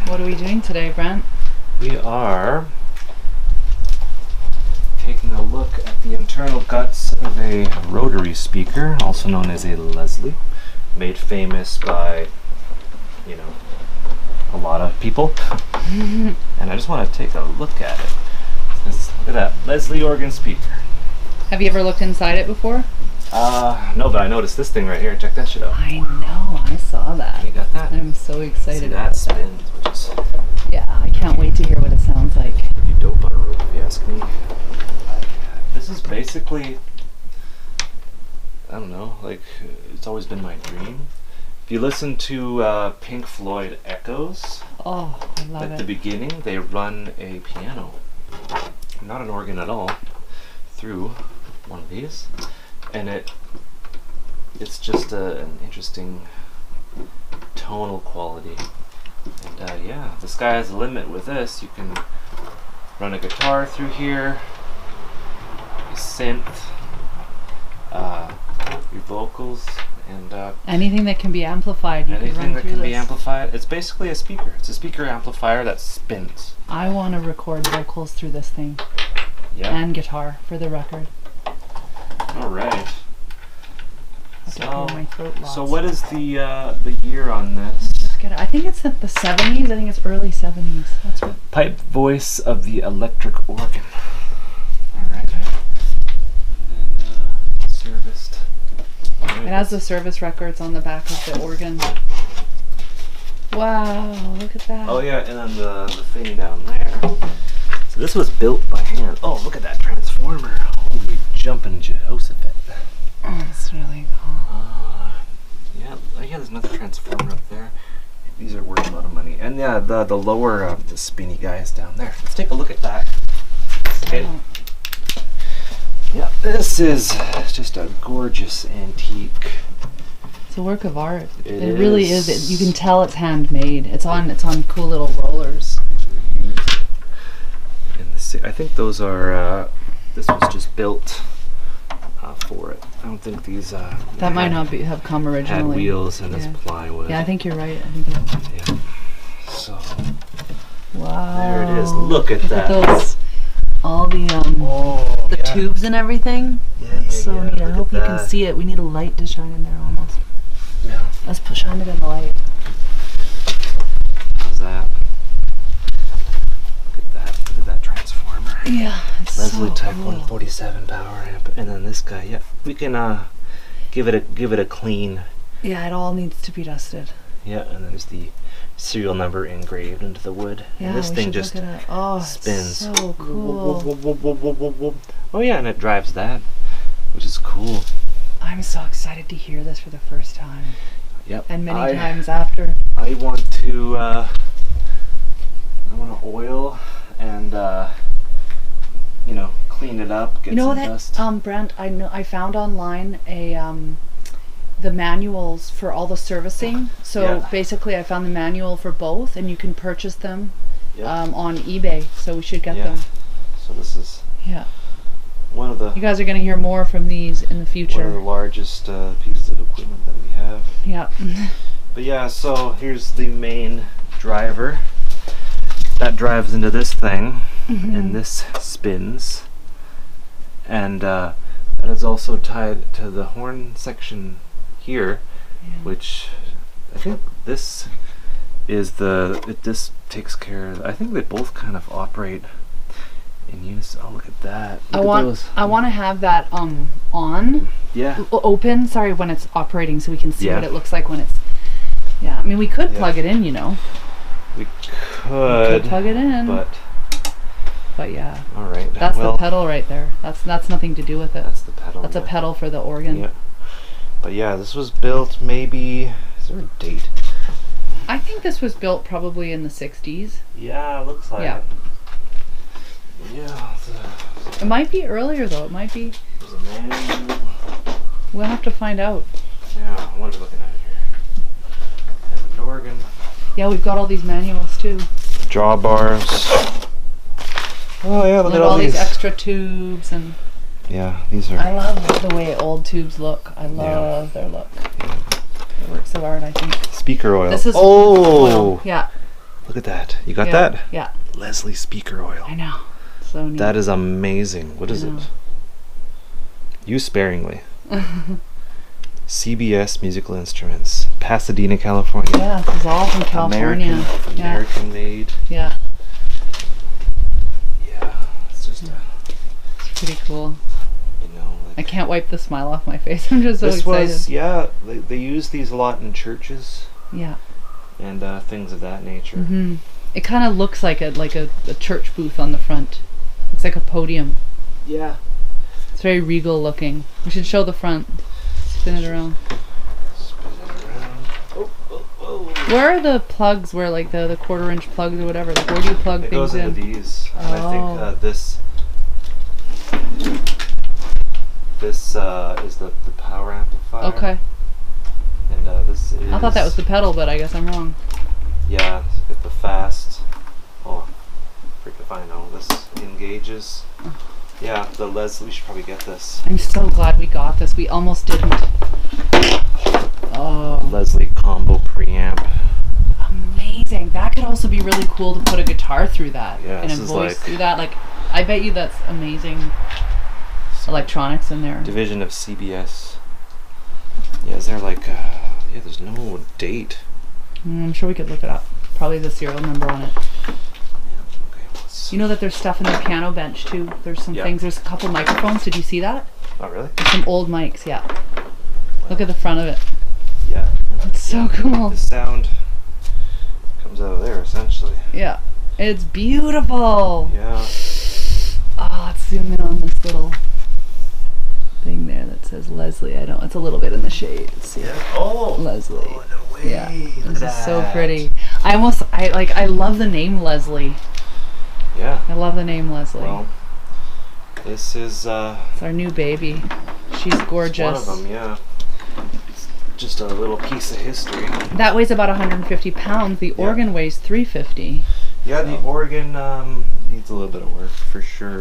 What are we doing today, Brent? We are taking a look at the internal guts of a Rotary speaker, also known as a Leslie, made famous by, you know, a lot of people. And I just want to take a look at it. Look at that Leslie organ speaker. Have you ever looked inside it before? No, but I noticed this thing right here. Check that shit out. I know, I saw that. You got that? I'm so excited. See, about that spins, which is Yeah, I can't wait to hear what it sounds like. pretty dope on a rope, if you ask me. This is basically, I don't know, like, it's always been my dream. If you listen to Pink Floyd Echoes, Oh, I love at it. the beginning, they run a piano, not an organ at all, through one of these, and it's just an interesting tonal quality. And yeah, the sky's the limit with this. You can run a guitar through here, a synth, your vocals, and Anything that can be amplified, you can anything run that through can this. be amplified. It's basically a speaker. It's a speaker amplifier that spins. I want to record vocals through this thing. Yeah. And guitar, for the record. All right. I have to clear my throat lots. So what is the year on this? Just get it. I think it's the 70s. I think it's early 70s. That's what. Pipe voice of the electric organ. All right. And then serviced. It has the service records on the back of the organ. Wow, look at that. Oh yeah, and then the thing down there. So this was built by hand. Oh, look at that transformer. Holy jumping Jehoshaphat. Oh, it's really cool. Yeah, there's another transformer up there. These are worth a lot of money. And yeah, the lower the spinny guys down there. Let's take a look at that. Okay. Oh. Yeah, this is just a gorgeous antique. It's a work of art. It really is. is. You can tell it's handmade. It's on cool little rollers. And I think those are. This was just built for it. I don't think these. That might not have come had originally. wheels and Yeah. this plywood. Yeah, I think you're right. I think it. Yeah. So Wow. there it is. Look at that. those. All the Oh, the yeah. tubes and everything. Yeah, That's so neat. I look hope at you can that. see it. We need a light to shine in there almost. Yeah. Let's shine it in the light. How's that? Look at that. Look at that transformer. Yeah, it's Leslie so Type cool. 147 power amp, and then this guy. Yeah, we can give it a clean. Yeah, it all needs to be dusted. Yeah, and then there's the serial number engraved into the wood. Yeah, and this we thing should just look at it. Oh, spins. It's so cool. Oh yeah, and it drives that, which is cool. I'm so excited to hear this for the first time, Yep. and many times after. I want to oil and clean it up, get You know some that, dust. Brent? I found online the manuals for all the servicing. So Yeah. basically, I found the manual for both, and you can purchase them Yeah. on eBay. So we should get Yeah. them. So this is Yeah. one of the You guys are going to hear more from these in the one of the future. largest pieces of equipment that we have. Yeah. But yeah, so here's the main driver that drives into this thing, and this spins, and that is also tied to the horn section here, which I think this is this takes care of. I think they both kind of operate in unison. Oh, look at that! I Look at those. want to have that on Yeah. open. Sorry, when it's operating, so we can see Yeah. what it looks like when it's. Yeah, I mean we could plug it in, We We could plug it in, but yeah, all right. that's well, the pedal right there. That's nothing to do with it. That's the pedal. That's a yeah. pedal for the organ. Yeah. But yeah, this was built maybe. Is there a date? I think this was built probably in the 60s. Yeah, looks like Yeah. it. Yeah. It might be earlier though. It might be. There's a manual. We'll have to find out. Yeah, what are we looking at here? Hammond organ. Yeah, we've got all these manuals too. Drawbars. Oh yeah, look Look at at all these. extra tubes, and Yeah, these are. I love the way old tubes look. I love their look. They're works of art, I think. Speaker oil. This is oh. oil. Yeah. Look at that. You got Yeah. that? Yeah. Leslie speaker oil. I know. So neat. That is amazing. What is I know. it? Use sparingly. CBS Musical Instruments, Pasadena, California. Yeah, this is all from California. American made. Yeah. Yeah, it's just It's pretty cool. you know. I can't wipe the smile off my face. I'm just so This excited. was they use these a lot in churches Yeah. and things of that nature. Mm-hmm. It kind of looks like a church booth on the front. Looks like a podium. Yeah. It's very regal looking. We should show the front. Spin it around. Spin it around. Oh, oh, oh. Where are the plugs? Where like the 1/4-inch plugs or whatever? Like where do you plug It things goes into in? these. And I Oh. think this is the power amplifier. Okay. And this is. I thought that was the pedal, but I guess I'm wrong. Yeah, get the fast. Oh, freak if I know. This engages. Yeah, the Leslie. We should probably get this. I'm so glad we got this. We almost didn't. Oh, Leslie combo preamp. amazing. That could also be really cool to put a guitar through that Yeah, and a this is voice like- through that. Like, I bet you that's amazing electronics in there. Division of CBS. Yeah, is there like? Yeah, there's no date. I'm sure we could look it up. Probably the serial number on it. Yeah. Okay. Let's. You know that there's stuff in the piano bench too. There's some Yeah. things. There's a couple microphones. Did you see that? Oh really? There's some old mics. Yeah. Look at the front of it. Yeah. It's so cool. The sound comes out of there essentially. Yeah. It's beautiful. Yeah. Oh, let's zoom in on this little thing there that says Leslie. It's a little bit in the shade. Let's see. Yeah. Oh. Leslie. Oh no way. Yeah. Look This at is so that. pretty. I love the name Leslie. Yeah. I love the name Leslie. Well, this is It's our new baby. She's gorgeous. one of them. Yeah. It's just a little piece of history. That weighs about 150 pounds. The organ weighs 350. Yeah, the organ needs a little bit of work for sure.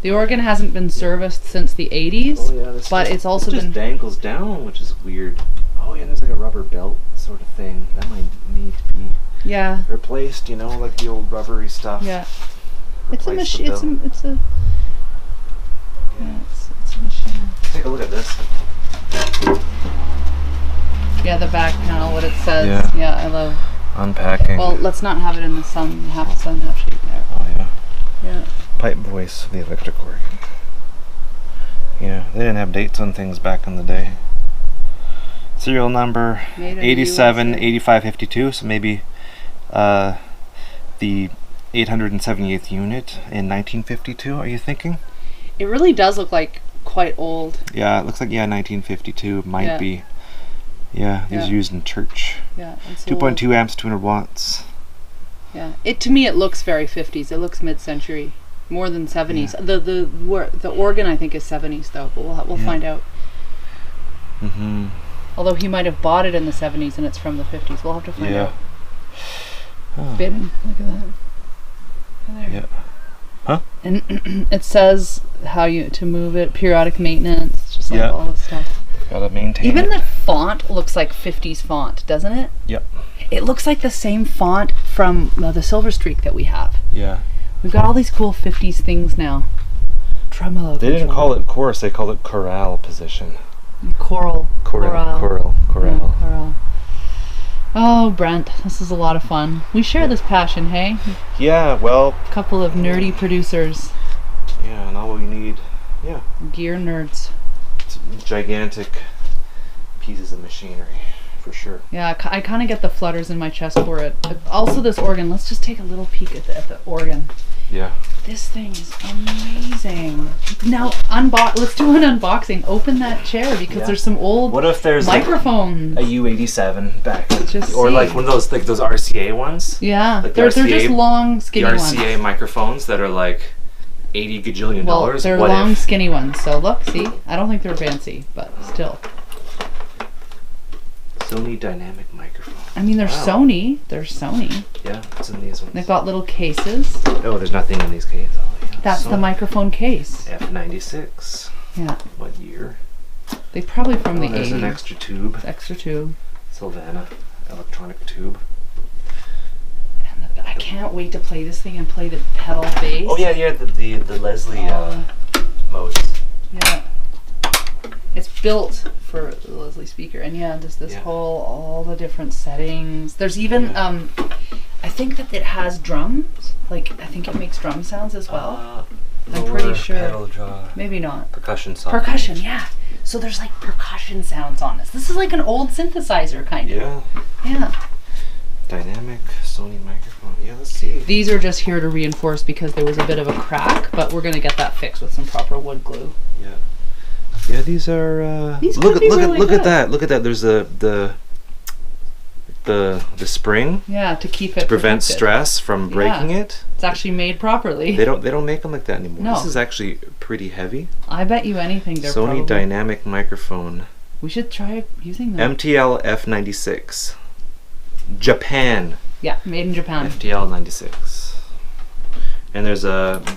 The organ hasn't been serviced since the 80s, Oh yeah, this but just, it's also this just been. dangles down, which is weird. Oh yeah, there's like a rubber belt sort of thing that might need to be Yeah, replaced. You know, like the old rubbery stuff. yeah. It's a Replace the machine. belt. It's a machine. Take a look at this. Yeah, the back panel, what it says. Yeah. I love. Unpacking. Well, let's not have it in the sun. Half sun, half shade there. Oh yeah. Yeah. Pipe voice of the electric organ. Yeah, they didn't have dates on things back in the day. Serial number Made in the 87 USA. 8552, so maybe the 878th unit in 1952, are you thinking? It really does look like quite old. Yeah, it looks like 1952 might Yeah. be. Yeah, these Yeah. are used in church. Yeah. It's 2.2 amps, 200 watts. Yeah. To me it looks very 50s. It looks mid-century. More than 70s. Yeah. The organ I think is 70s though, but we'll Yeah. find out. Mm-hmm. Although he might have bought it in the 70s and it's from the 50s. We'll have to find Yeah. out. Oh. Bin. Look at that. Look there. Yeah. And it says how to move it, periodic maintenance, just like Yeah. all this stuff. Gotta maintain Even it. the font looks like 50s font, doesn't it? Yep. It looks like the same font from the Silver Streak that we have. Yeah. We've got all these cool 50s things now. Tremolo. They didn't call it chorus, they called it chorale position. Choral. Chorale. Yeah, choral. Oh, Brent, this is a lot of fun. We share this passion, hey? Yeah, well, A couple of nerdy producers. yeah, and all we need, yeah, Gear nerds. it's gigantic pieces of machinery, for sure. Yeah, I kind of get the flutters in my chest for it. Also, this organ. Let's just take a little peek at the organ. Yeah. This thing is amazing. Now, let's do an unboxing. Open that chair because Yeah. there's some old What if there's microphones. a U87 back, Just or see. like one of those like those RCA ones? Yeah, Like the they're RCA just long, The skinny RCA ones. microphones that are like $80 gajillion. Well, they're What long, if? skinny ones. So look, see, I don't think they're fancy, but still. Sony dynamic microphone. I mean, they're Wow. Sony. They're Sony. Yeah, it's in these ones. They've got little cases. Oh, there's nothing in these cases. Oh, yeah. That's the Sony microphone case. F96. Yeah, What year? they probably from Oh, the there's 80s. an extra tube. Extra tube. Sylvana electronic tube. can't wait to play this thing and play the pedal bass. Oh yeah, the Leslie modes. Yeah. It's built for the Leslie speaker, and yeah, just this whole, all the different settings. There's even, I think that it has drums. Like, I think it makes drum sounds as well. I'm pretty sure. Pedal draw. Maybe not. Percussion sound. Percussion, yeah. So there's like percussion sounds on this. This is like an old synthesizer kind of. Yeah. Yeah. Dynamic Sony microphone. Yeah, let's see. These are just here to reinforce because there was a bit of a crack, but we're gonna get that fixed with some proper wood glue. Yeah. Yeah, these are. These look could be really at good. that! Look at that! There's the spring. Yeah, to keep it to prevent protected. stress from breaking it. It's actually made properly. They don't make them like that anymore. No. This is actually pretty heavy. I bet you anything they're Sony probably... dynamic microphone. We should try using them. MTL F96. Japan. Yeah, made in Japan. FTL 96. And there's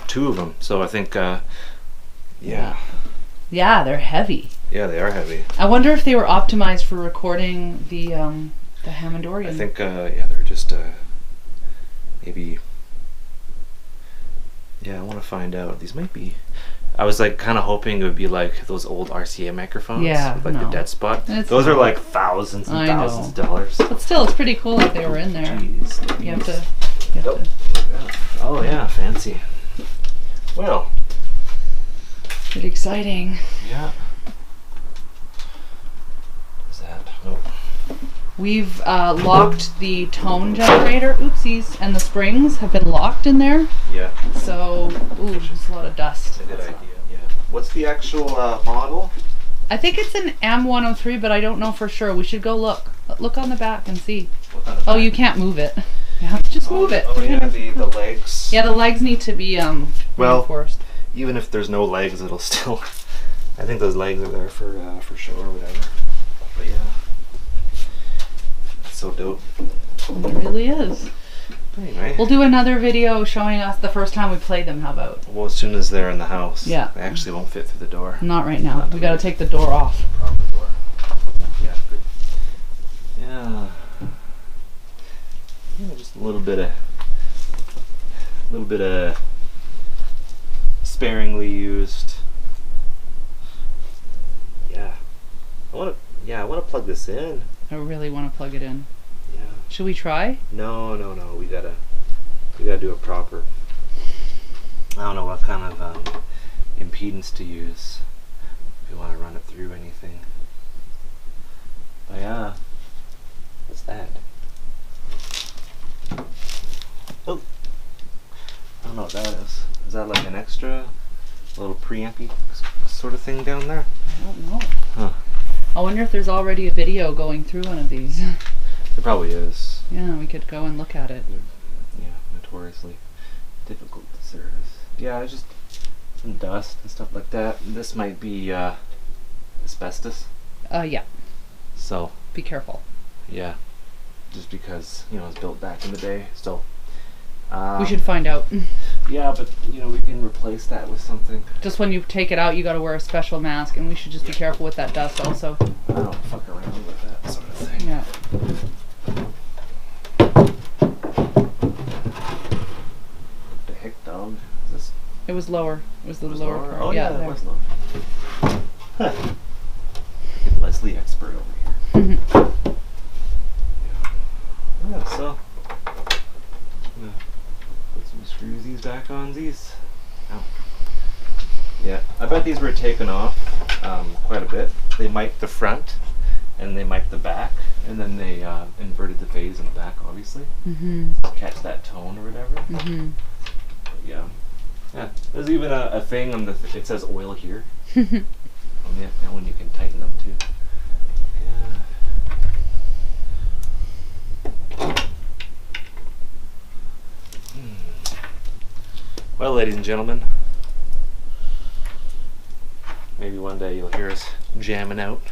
two of them. So I think yeah. Yeah, they're heavy. Yeah, they are heavy. I wonder if they were optimized for recording the Hammond organ. I think they're just maybe. Yeah, I want to find out. These might be. I was like kind of hoping it would be like those old RCA microphones. Yeah, with, like the dead spot. Those are like thousands and thousands of dollars. But still, it's pretty cool that they were in there. Jeez, You have to. Oh yeah, fancy. Well. Pretty exciting. Yeah. What's that? Oh. We've locked the tone generator, oopsies, and the springs have been locked in there. Yeah. So, ooh, there's a lot of dust. That's a good idea, yeah. What's the actual model? I think it's an M103, but I don't know for sure. We should go look. Look on the back and see. Oh, you can't move it. Yeah, just move it. Oh yeah, the legs. Yeah, the legs need to be reinforced. Even if there's no legs, it'll still. I think those legs are there for show or whatever. But yeah, it's so dope. It really is. Anyway, We'll do another video showing us the first time we play them. How about? well, as soon as they're in the house, Yeah. they actually won't fit through the door. Not right now. We got to take the door off. Proper door. Yeah, good. Yeah. Yeah, just a little bit of sparingly used. Yeah. I want to plug this in. I really want to plug it in. Yeah. Should we try? No. We gotta do it proper. I don't know what kind of impedance to use if you want to run it through anything. But yeah. What's that? Oh. I don't know what that is. Is that like an extra little preampy sort of thing down there? I don't know. Huh. I wonder if there's already a video going through one of these. There probably is. Yeah, we could go and look at it. Yeah, notoriously difficult to service. Yeah, it's just some dust and stuff like that. This might be asbestos. Yeah. So Be careful. yeah, just because it was built back in the day. So We should find out. yeah, but we can replace that with something. Just when you take it out, you got to wear a special mask, and we should just be careful with that dust also. I don't fuck around with that sort of thing. Yeah. The heck, dog? Is this? It was lower. It was the It was lower lower? part. Oh yeah, yeah, there. it was lower. Huh. Freaking Leslie expert over here. Yeah, so I'm gonna put some screws back on these. Ow. Yeah, I bet these were taken off quite a bit. They mic'd the front and they mic'd the back, and then they inverted the phase in the back, obviously, to catch that tone or whatever. But yeah, there's even a thing on it says oil here. That one you can tighten them too. Well, ladies and gentlemen, maybe one day you'll hear us jamming out.